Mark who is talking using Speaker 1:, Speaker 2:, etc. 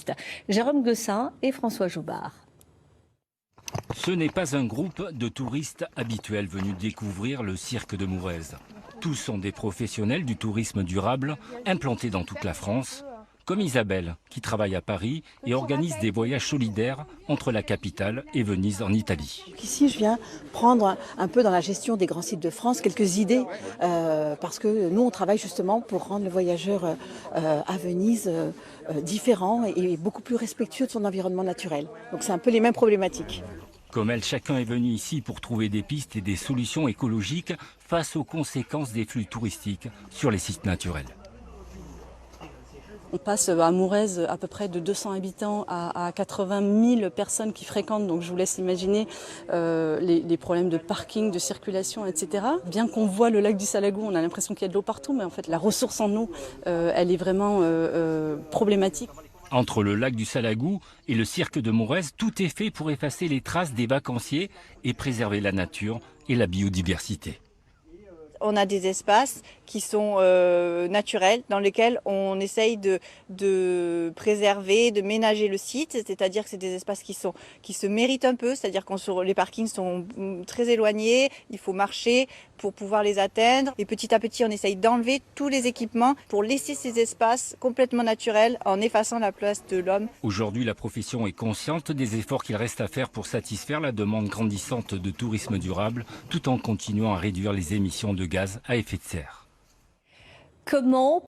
Speaker 1: touristes. Jérôme Gossin et François Joubard.
Speaker 2: Ce n'est pas un groupe de touristes habituels venus découvrir le cirque de Mourez. Tous sont des professionnels du tourisme durable implantés dans toute la France, comme Isabelle, qui travaille à Paris et organise des voyages solidaires entre la capitale et Venise en Italie.
Speaker 3: Ici, je viens prendre un peu dans la gestion des grands sites de France quelques idées, parce que nous, on travaille justement pour rendre le voyageur à Venise différent et beaucoup plus respectueux de son environnement naturel. Donc c'est un peu les mêmes problématiques.
Speaker 2: Comme elle, chacun est venu ici pour trouver des pistes et des solutions écologiques face aux conséquences des flux touristiques sur les sites naturels.
Speaker 4: On passe à Mourez à peu près de 200 habitants à 80 000 personnes qui fréquentent. Donc je vous laisse imaginer les problèmes de parking, de circulation, etc. Bien qu'on voit le lac du Salagou, on a l'impression qu'il y a de l'eau partout, mais en fait la ressource en eau, elle est vraiment problématique.
Speaker 2: Entre le lac du Salagou et le cirque de Mourez, tout est fait pour effacer les traces des vacanciers et préserver la nature et la biodiversité.
Speaker 5: On a des espaces qui sont naturels, dans lesquels on essaye de préserver, de ménager le site, c'est-à-dire que c'est des espaces qui se méritent un peu, c'est-à-dire que les parkings sont très éloignés, il faut marcher pour pouvoir les atteindre. Et petit à petit, on essaye d'enlever tous les équipements pour laisser ces espaces complètement naturels en effaçant la place de l'homme.
Speaker 2: Aujourd'hui, la profession est consciente des efforts qu'il reste à faire pour satisfaire la demande grandissante de tourisme durable, tout en continuant à réduire les émissions de gaz à effet de serre.
Speaker 1: Comment